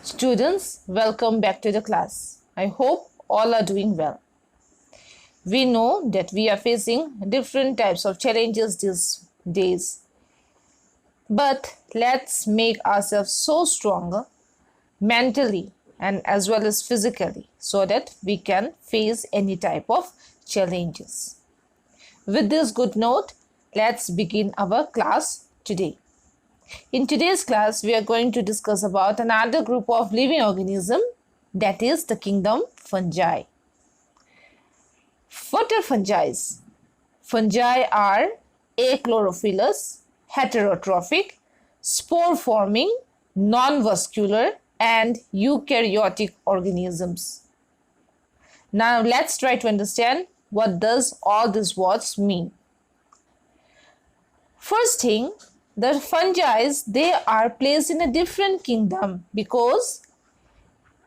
Students, welcome back to the class. I hope all are doing well. We know that we are facing different types of challenges these days. But let's make ourselves so stronger mentally and as well as physically so that we can face any type of challenges. With this good note, let's begin our class today. In today's class, we are going to discuss about another group of living organism, that is the kingdom fungi. What are fungi? Fungi are achlorophyllous, heterotrophic, spore-forming, non-vascular and eukaryotic organisms. Now let's try to understand what does all these words mean. First thing, the fungi, they are placed in a different kingdom because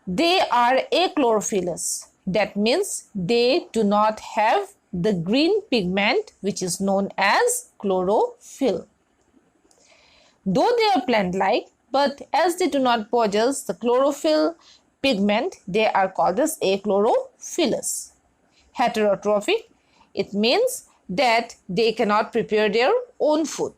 they are achlorophyllous. That means they do not have the green pigment which is known as chlorophyll. Though they are plant-like, but as they do not possess the chlorophyll pigment, they are called as achlorophyllous. Heterotrophic, it means that they cannot prepare their own food.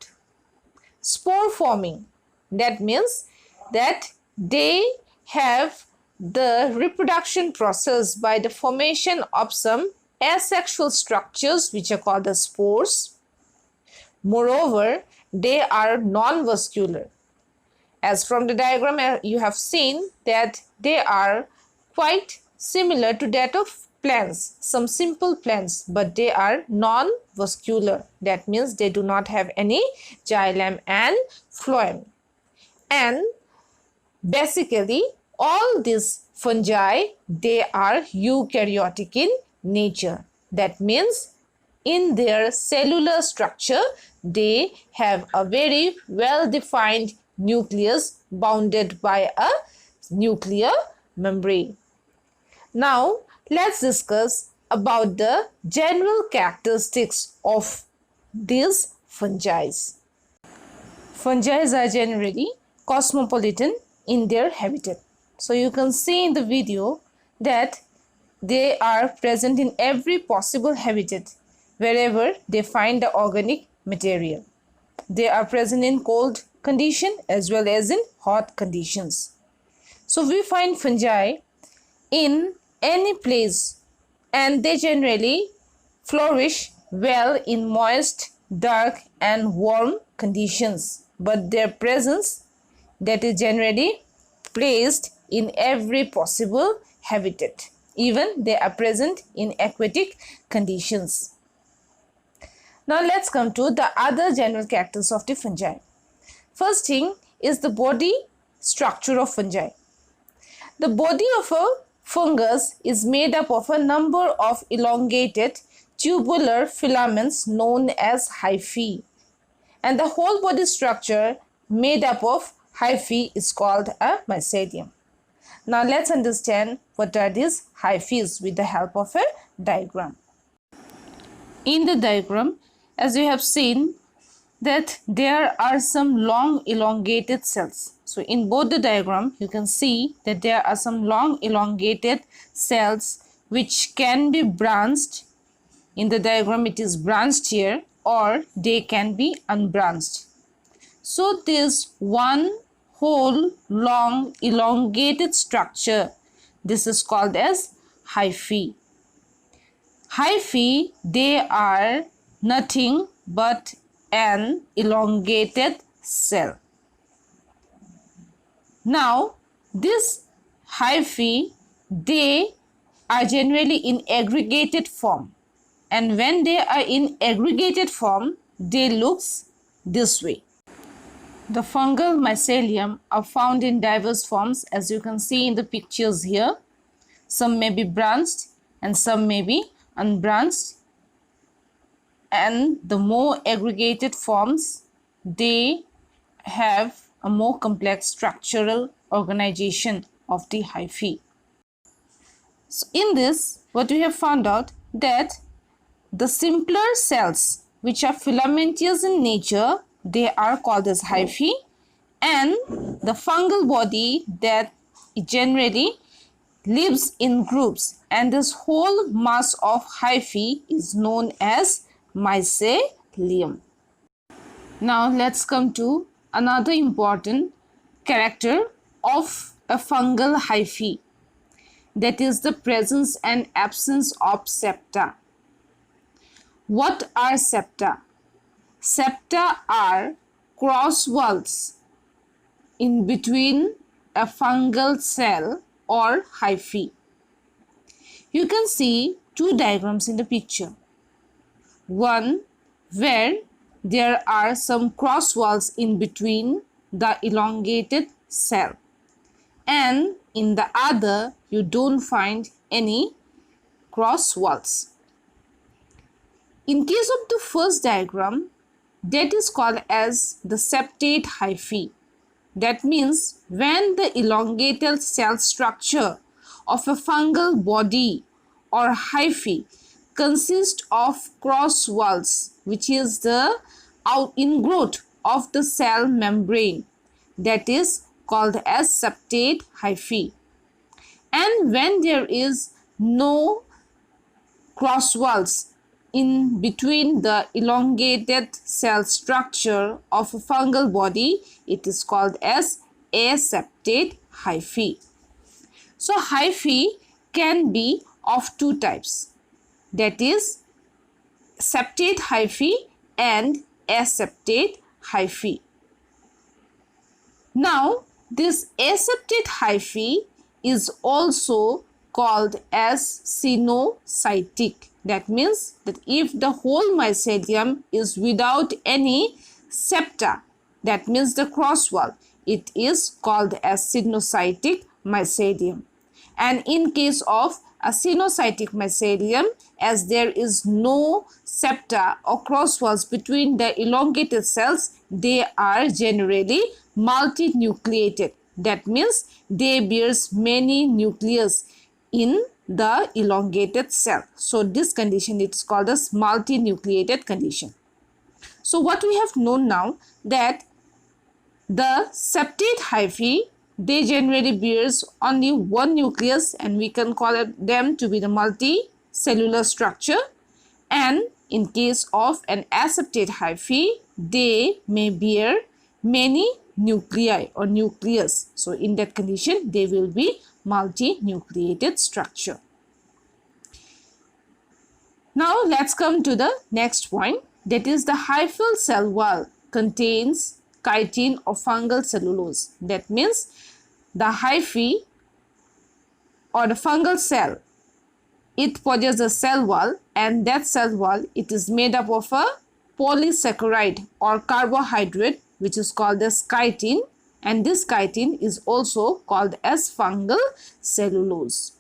Spore forming, that means that they have the reproduction process by the formation of some asexual structures which are called the spores. Moreover, they are non-vascular. As from the diagram you have seen that they are quite similar to that of plants, some simple plants, but they are non-vascular. That means they do not have any xylem and phloem. And basically all these fungi, they are eukaryotic in nature. That means in their cellular structure, they have a very well-defined nucleus bounded by a nuclear membrane. Now, let's discuss about the general characteristics of these fungi. Fungi are generally cosmopolitan in their habitat. So you can see in the video that they are present in every possible habitat wherever they find the organic material. They are present in cold condition as well as in hot conditions. So we find fungi in any place and they generally flourish well in moist, dark and warm conditions. But their presence, that is generally placed in every possible habitat. Even they are present in aquatic conditions. Now let's come to the other general characters of the fungi. First thing is the body structure of fungi. The body of a fungus is made up of a number of elongated tubular filaments known as hyphae. And the whole body structure made up of hyphae is called a mycelium. Now let's understand what are these hyphae with the help of a diagram. In the diagram, as you have seen, that there are some long elongated cells. So in both the diagram, you can see that there are some long elongated cells which can be branched. In the diagram, it is branched here, or they can be unbranched. So this one whole long elongated structure, this is called as hyphae. Hyphae, they are nothing but an elongated cell. Now, this hyphae, they are generally in aggregated form. And when they are in aggregated form, they looks this way. The fungal mycelium are found in diverse forms, as you can see in the pictures here. Some may be branched and some may be unbranched. And the more aggregated forms, they have a more complex structural organization of the hyphae. So in this, what we have found out that the simpler cells which are filamentous in nature, they are called as hyphae, and the fungal body that it generally lives in groups, and this whole mass of hyphae is known as mycelium. Now let's come to another important character of a fungal hyphae, that is the presence and absence of septa. What are septa? Septa are cross walls in between a fungal cell or hyphae. You can see two diagrams in the picture. One where there are some cross walls in between the elongated cell, and in the other you don't find any cross walls. In case of the first diagram, that is called as the septate hyphae. That means when the elongated cell structure of a fungal body or hyphae consists of cross walls, which is the ingrowth of the cell membrane, that is called as septate hyphae. And when there is no cross walls in between the elongated cell structure of a fungal body, it is called as aseptate hyphae. So hyphae can be of two types, that is septate hyphae and aseptate hyphae. Now this aseptate hyphae is also called as cenocytic. That means that if the whole mycelium is without any septa, that means the cross wall, it is called as cenocytic mycelium. And in case of a cenocytic mycelium, as there is no septa or cross walls between the elongated cells, they are generally multinucleated. That means they bears many nucleus in the elongated cell. So this condition is called as multinucleated condition. So what we have known now, that the septate hyphae, they generally bears only one nucleus, and we can call them to be the multicellular structure. And in case of an aseptate hyphae, they may bear many nuclei or nucleus. So in that condition, they will be multinucleated structure. Now let's come to the next point, that is the hyphal cell wall contains chitin or fungal cellulose. That means the hyphae or the fungal cell, it possesses a cell wall, and that cell wall, it is made up of a polysaccharide or carbohydrate, which is called as chitin, and this chitin is also called as fungal cellulose.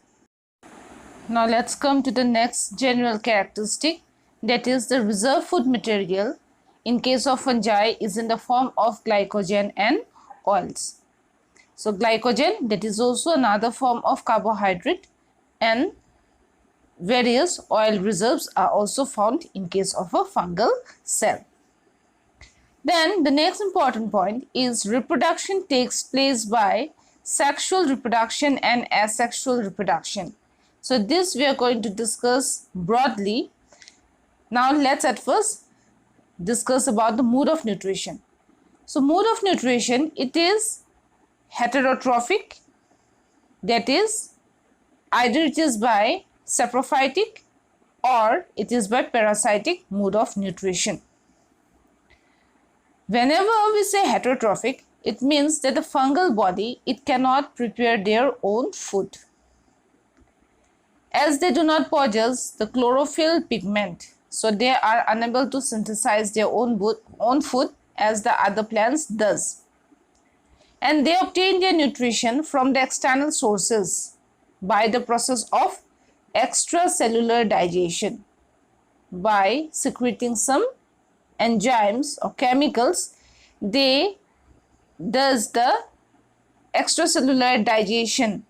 Now let's come to the next general characteristic, that is the reserve food material in case of fungi is in the form of glycogen and oils. So glycogen, that is also another form of carbohydrate, and various oil reserves are also found in case of a fungal cell. Then the next important point is reproduction takes place by sexual reproduction and asexual reproduction. So this we are going to discuss broadly. Now let's at first discuss about the mode of nutrition. So mode of nutrition, it is heterotrophic, that is either it is by saprophytic or it is by parasitic mode of nutrition. Whenever we say heterotrophic, it means that the fungal body, it cannot prepare their own food, as they do not possess the chlorophyll pigment. So they are unable to synthesize their own food as the other plants does. And they obtain their nutrition from the external sources by the process of extracellular digestion, by secreting some enzymes or chemicals. They does the extracellular digestion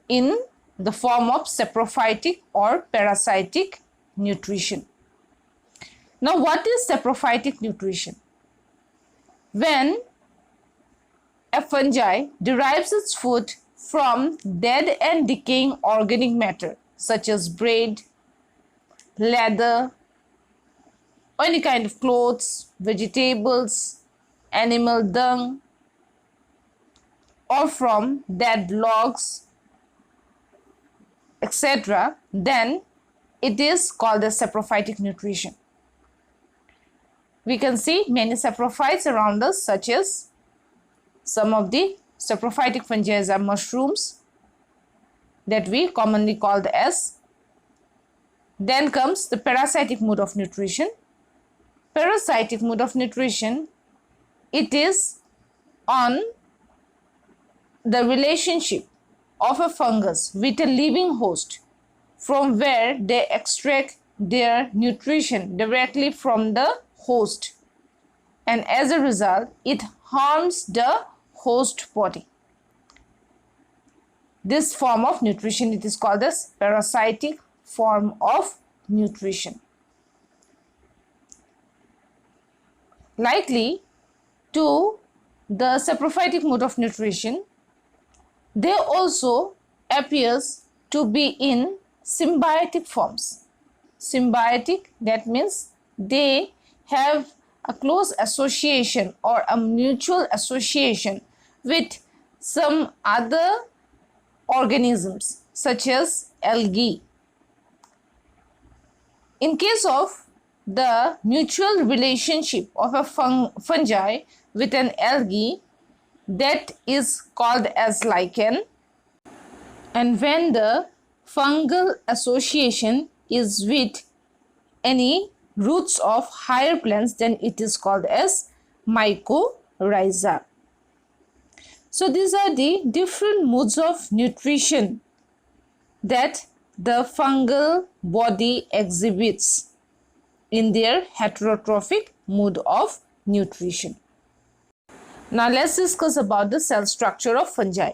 in the form of saprophytic or parasitic nutrition. Now what is saprophytic nutrition? When a fungi derives its food from dead and decaying organic matter such as bread, leather, or any kind of clothes, vegetables, animal dung, or from dead logs, etc., then it is called as saprophytic nutrition. We can see many saprophytes around us, such as some of the saprophytic fungi are mushrooms that we commonly called as. Then comes the parasitic mode of nutrition. Parasitic mode of nutrition, it is on the relationship of a fungus with a living host, from where they extract their nutrition directly from the host, and as a result it harms the host body. This form of nutrition, it is called as parasitic form of nutrition. Likely to the saprophytic mode of nutrition, they also appears to be in symbiotic forms. Symbiotic, that means they have a close association or a mutual association with some other organisms such as algae. In case of the mutual relationship of a fungi with an algae, that is called as lichen, and when the fungal association is with any roots of higher plants, then it is called as mycorrhiza. So these are the different modes of nutrition that the fungal body exhibits in their heterotrophic mode of nutrition. Now let's discuss about the cell structure of fungi.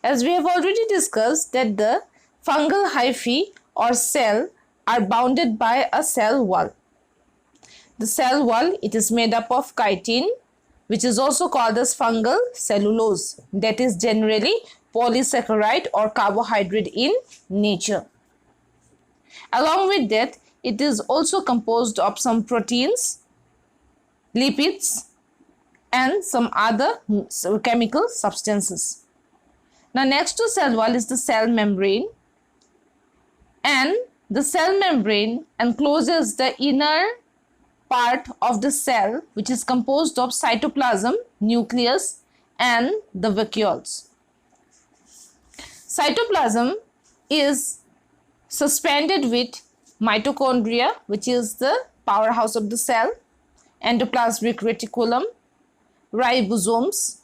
As we have already discussed that the fungal hyphae or cell are bounded by a cell wall. The cell wall, it is made up of chitin, which is also called as fungal cellulose, that is generally polysaccharide or carbohydrate in nature. Along with that, it is also composed of some proteins, lipids, and some other chemical substances. Now next to cell wall is the cell membrane, and the cell membrane encloses the inner part of the cell, which is composed of cytoplasm, nucleus, and the vacuoles. Cytoplasm is suspended with mitochondria, which is the powerhouse of the cell, endoplasmic reticulum, ribosomes,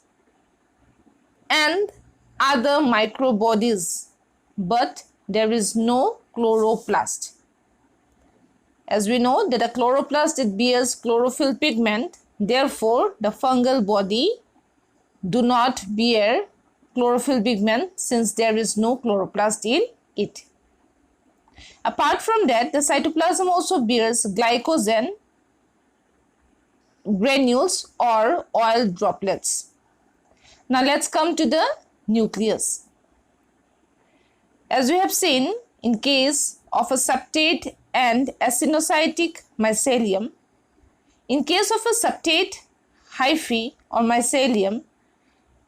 and other microbodies, but there is no chloroplast. As we know that a chloroplast, it bears chlorophyll pigment, therefore the fungal body do not bear chlorophyll pigment since there is no chloroplast in it. Apart from that, the cytoplasm also bears glycogen granules or oil droplets. Now let's come to the nucleus. As we have seen, in case of a septate and acinocytic mycelium, in case of a septate hyphae or mycelium,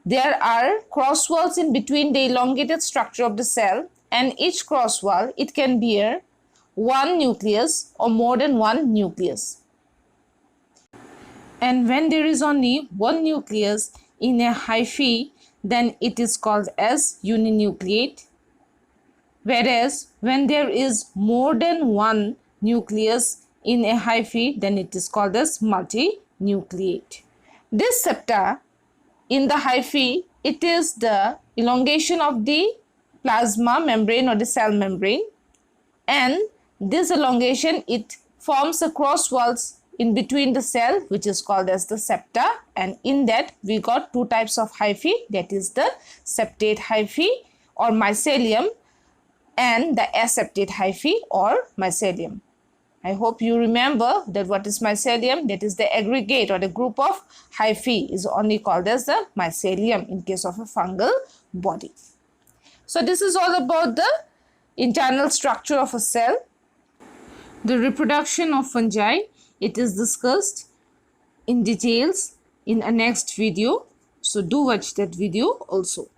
there are cross walls in between the elongated structure of the cell, and each cross wall, it can bear one nucleus or more than one nucleus. And when there is only one nucleus in a hyphae, then it is called as uninucleate. Whereas when there is more than one nucleus in a hyphae, then it is called as multinucleate. This septa in the hyphae, it is the elongation of the plasma membrane or the cell membrane, and this elongation, it forms a cross walls in between the cell, which is called as the septa, and in that we got two types of hyphae, that is the septate hyphae or mycelium and the aseptate hyphae or mycelium. I hope you remember that what is mycelium? That is the aggregate or the group of hyphae is only called as the mycelium in case of a fungal body. So this is all about the internal structure of a cell. The reproduction of fungi, it is discussed in details in a next video. So do watch that video also.